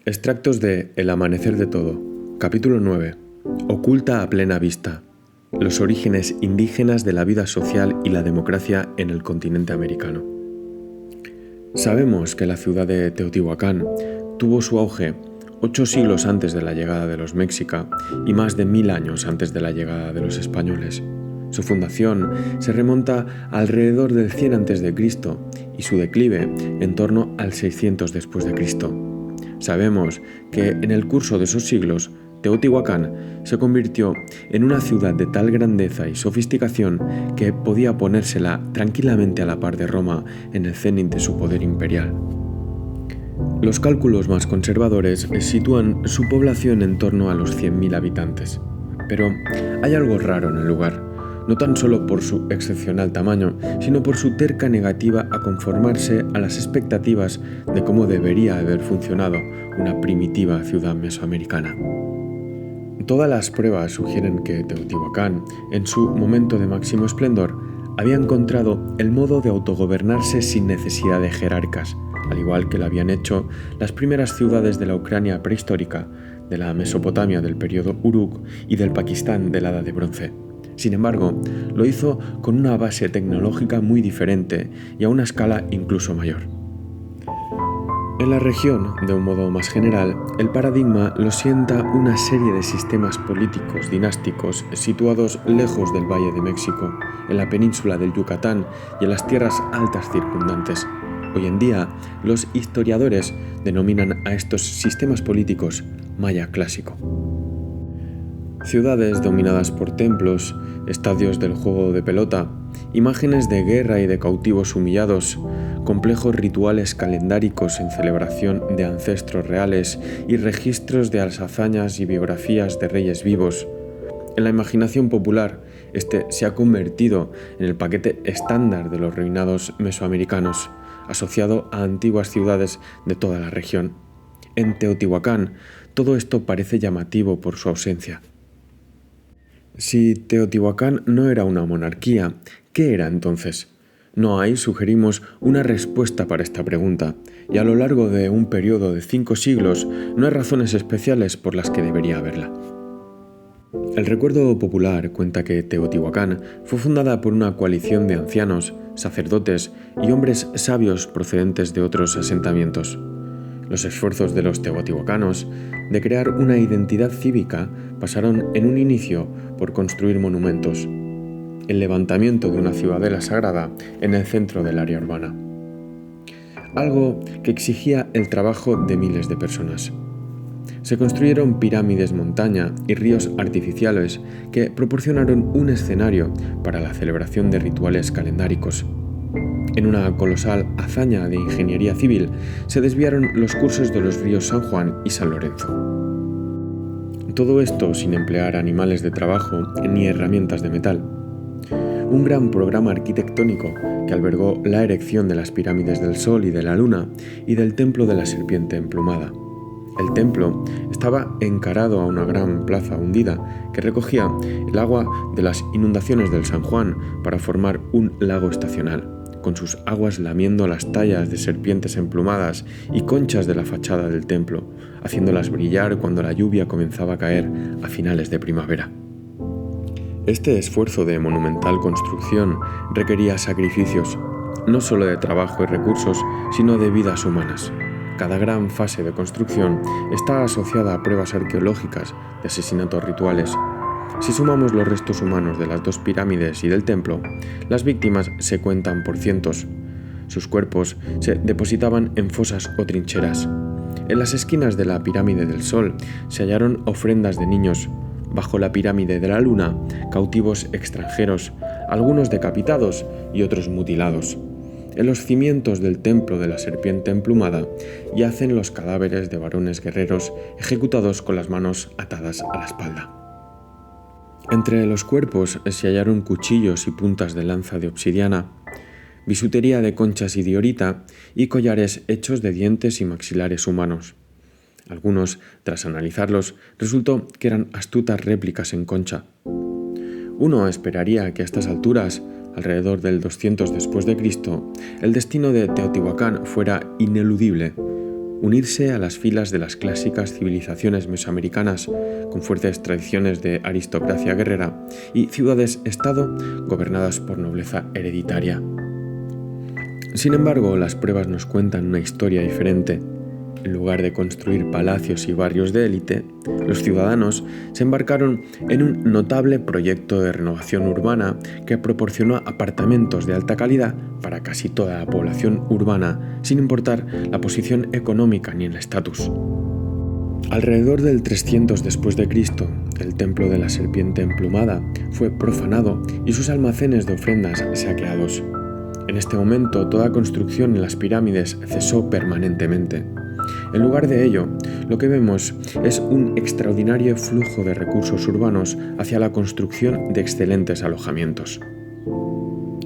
Extractos de El amanecer de todo, capítulo 9. Oculta a plena vista. Los orígenes indígenas de la vida social y la democracia en el continente americano. Sabemos que la ciudad de Teotihuacán tuvo su auge 8 siglos antes de la llegada de los mexica y más de 1000 años antes de la llegada de los españoles. Su fundación se remonta alrededor del 100 a.C. y su declive en torno al 600 después de Cristo. Sabemos que en el curso de esos siglos, Teotihuacán se convirtió en una ciudad de tal grandeza y sofisticación que podía ponérsela tranquilamente a la par de Roma en el cenit de su poder imperial. Los cálculos más conservadores sitúan su población en torno a los 100.000 habitantes. Pero hay algo raro en el lugar, no tan solo por su excepcional tamaño, sino por su terca negativa a conformarse a las expectativas de cómo debería haber funcionado una primitiva ciudad mesoamericana. Todas las pruebas sugieren que Teotihuacán, en su momento de máximo esplendor, había encontrado el modo de autogobernarse sin necesidad de jerarcas, al igual que lo habían hecho las primeras ciudades de la Ucrania prehistórica, de la Mesopotamia del periodo Uruk y del Pakistán de la Edad de Bronce. Sin embargo, lo hizo con una base tecnológica muy diferente y a una escala incluso mayor. En la región, de un modo más general, el paradigma lo sienta una serie de sistemas políticos dinásticos situados lejos del Valle de México, en la península del Yucatán y en las tierras altas circundantes. Hoy en día, los historiadores denominan a estos sistemas políticos Maya clásico. Ciudades dominadas por templos, estadios del juego de pelota, imágenes de guerra y de cautivos humillados, complejos rituales calendáricos en celebración de ancestros reales y registros de las hazañas y biografías de reyes vivos. En la imaginación popular, este se ha convertido en el paquete estándar de los reinados mesoamericanos, asociado a antiguas ciudades de toda la región. En Teotihuacán, todo esto parece llamativo por su ausencia. Si Teotihuacán no era una monarquía, ¿qué era entonces? No hay, sugerimos, una respuesta para esta pregunta, y a lo largo de un periodo de 5 siglos no hay razones especiales por las que debería haberla. El recuerdo popular cuenta que Teotihuacán fue fundada por una coalición de ancianos, sacerdotes y hombres sabios procedentes de otros asentamientos. Los esfuerzos de los teotihuacanos de crear una identidad cívica pasaron en un inicio por construir monumentos, el levantamiento de una ciudadela sagrada en el centro del área urbana, algo que exigía el trabajo de miles de personas. Se construyeron pirámides montaña y ríos artificiales que proporcionaron un escenario para la celebración de rituales calendáricos. En una colosal hazaña de ingeniería civil se desviaron los cursos de los ríos San Juan y San Lorenzo. Todo esto sin emplear animales de trabajo ni herramientas de metal. Un gran programa arquitectónico que albergó la erección de las pirámides del Sol y de la Luna y del templo de la serpiente emplumada. El templo estaba encarado a una gran plaza hundida que recogía el agua de las inundaciones del San Juan para formar un lago estacional, con sus aguas lamiendo las tallas de serpientes emplumadas y conchas de la fachada del templo, haciéndolas brillar cuando la lluvia comenzaba a caer a finales de primavera. Este esfuerzo de monumental construcción requería sacrificios, no solo de trabajo y recursos, sino de vidas humanas. Cada gran fase de construcción está asociada a pruebas arqueológicas de asesinatos rituales. Si sumamos los restos humanos de las 2 pirámides y del templo, las víctimas se cuentan por cientos. Sus cuerpos se depositaban en fosas o trincheras. En las esquinas de la pirámide del Sol se hallaron ofrendas de niños. Bajo la pirámide de la Luna, cautivos extranjeros, algunos decapitados y otros mutilados. En los cimientos del templo de la serpiente emplumada yacen los cadáveres de varones guerreros ejecutados con las manos atadas a la espalda. Entre los cuerpos se hallaron cuchillos y puntas de lanza de obsidiana, bisutería de conchas y diorita y collares hechos de dientes y maxilares humanos. Algunos, tras analizarlos, resultó que eran astutas réplicas en concha. Uno esperaría que a estas alturas, alrededor del 200 después de Cristo, el destino de Teotihuacán fuera ineludible. unirse a las filas de las clásicas civilizaciones mesoamericanas, con fuertes tradiciones de aristocracia guerrera y ciudades-estado gobernadas por nobleza hereditaria. Sin embargo, las pruebas nos cuentan una historia diferente. En lugar de construir palacios y barrios de élite, los ciudadanos se embarcaron en un notable proyecto de renovación urbana que proporcionó apartamentos de alta calidad para casi toda la población urbana, sin importar la posición económica ni el estatus. Alrededor del 300 después de Cristo, el templo de la serpiente emplumada fue profanado y sus almacenes de ofrendas saqueados. En este momento, toda construcción en las pirámides cesó permanentemente. En lugar de ello, lo que vemos es un extraordinario flujo de recursos urbanos hacia la construcción de excelentes alojamientos.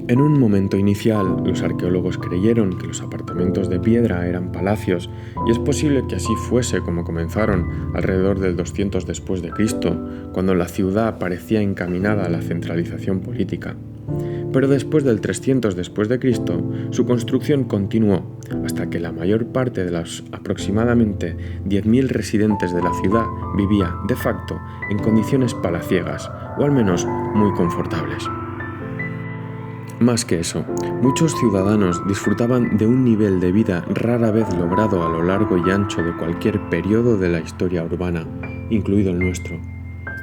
En un momento inicial, los arqueólogos creyeron que los apartamentos de piedra eran palacios, y es posible que así fuese como comenzaron alrededor del 200 después de Cristo, cuando la ciudad parecía encaminada a la centralización política. Pero después del 300 después de Cristo, su construcción continuó hasta que la mayor parte de los aproximadamente 10.000 residentes de la ciudad vivía, de facto, en condiciones palaciegas, o al menos muy confortables. Más que eso, muchos ciudadanos disfrutaban de un nivel de vida rara vez logrado a lo largo y ancho de cualquier periodo de la historia urbana, incluido el nuestro.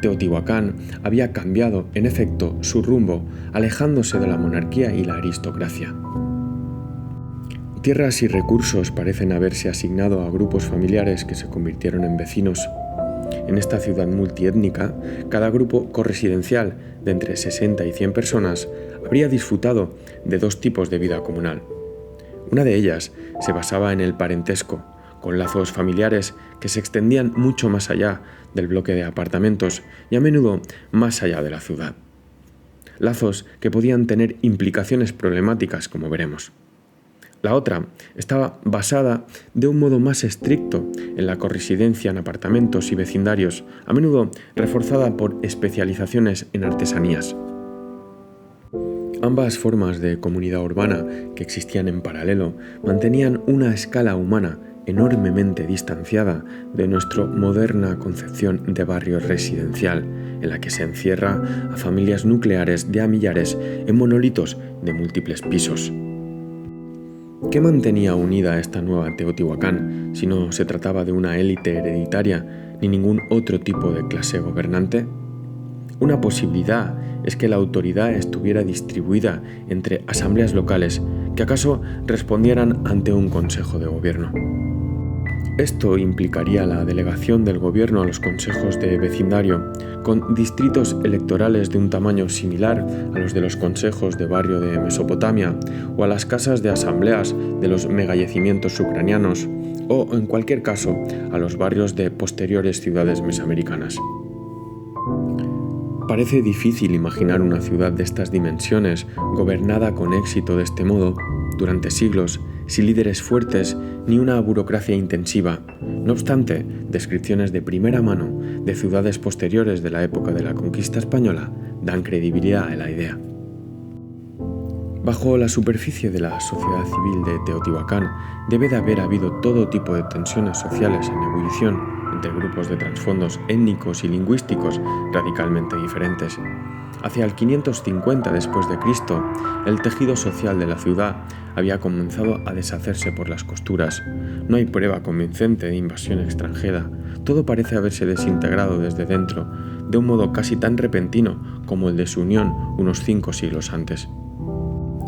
Teotihuacán había cambiado, en efecto, su rumbo, alejándose de la monarquía y la aristocracia. Tierras y recursos parecen haberse asignado a grupos familiares que se convirtieron en vecinos. En esta ciudad multiétnica, cada grupo corresidencial de entre 60 y 100 personas habría disfrutado de dos tipos de vida comunal. Una de ellas se basaba en el parentesco, con lazos familiares que se extendían mucho más allá del bloque de apartamentos y a menudo más allá de la ciudad. Lazos que podían tener implicaciones problemáticas, como veremos. La otra estaba basada de un modo más estricto en la corresidencia en apartamentos y vecindarios, a menudo reforzada por especializaciones en artesanías. Ambas formas de comunidad urbana, que existían en paralelo, mantenían una escala humana enormemente distanciada de nuestra moderna concepción de barrio residencial, en la que se encierra a familias nucleares de a millares en monolitos de múltiples pisos. ¿Qué mantenía unida a esta nueva Teotihuacán si no se trataba de una élite hereditaria ni ningún otro tipo de clase gobernante? Una posibilidad es que la autoridad estuviera distribuida entre asambleas locales que acaso respondieran ante un consejo de gobierno. Esto implicaría la delegación del gobierno a los consejos de vecindario, con distritos electorales de un tamaño similar a los de los consejos de barrio de Mesopotamia o a las casas de asambleas de los megayacimientos ucranianos, o, en cualquier caso, a los barrios de posteriores ciudades mesoamericanas. Parece difícil imaginar una ciudad de estas dimensiones gobernada con éxito de este modo durante siglos, sin líderes fuertes ni una burocracia intensiva. No obstante, descripciones de primera mano de ciudades posteriores de la época de la conquista española dan credibilidad a la idea. Bajo la superficie de la sociedad civil de Teotihuacán debe de haber habido todo tipo de tensiones sociales en ebullición entre grupos de trasfondos étnicos y lingüísticos radicalmente diferentes. Hacia el 550 después de Cristo, el tejido social de la ciudad había comenzado a deshacerse por las costuras. No hay prueba convincente de invasión extranjera. Todo parece haberse desintegrado desde dentro, de un modo casi tan repentino como el de su unión unos 5 siglos antes.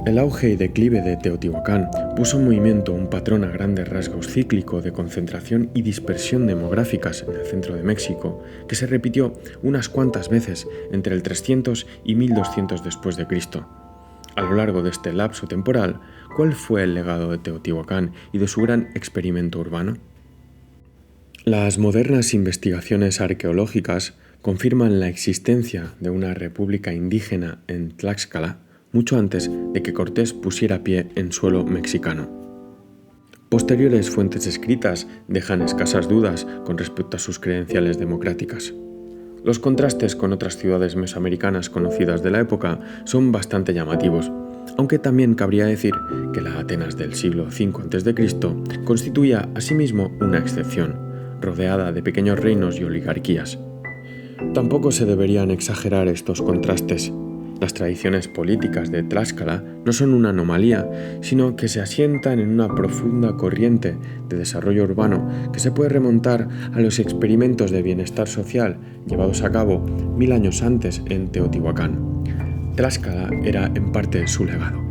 El auge y declive de Teotihuacán puso en movimiento un patrón a grandes rasgos cíclico de concentración y dispersión demográficas en el centro de México, que se repitió unas cuantas veces entre el 300 y 1200 después de Cristo. A lo largo de este lapso temporal, ¿cuál fue el legado de Teotihuacán y de su gran experimento urbano? Las modernas investigaciones arqueológicas confirman la existencia de una república indígena en Tlaxcala mucho antes de que Cortés pusiera pie en suelo mexicano. Posteriores fuentes escritas dejan escasas dudas con respecto a sus credenciales democráticas. Los contrastes con otras ciudades mesoamericanas conocidas de la época son bastante llamativos. aunque también cabría decir que la Atenas del siglo V a.C. constituía asimismo una excepción, rodeada de pequeños reinos y oligarquías. Tampoco se deberían exagerar estos contrastes. Las tradiciones políticas de Tlaxcala no son una anomalía, sino que se asientan en una profunda corriente de desarrollo urbano que se puede remontar a los experimentos de bienestar social llevados a cabo 1000 años antes en Teotihuacán. Tlaxcala era en parte su legado.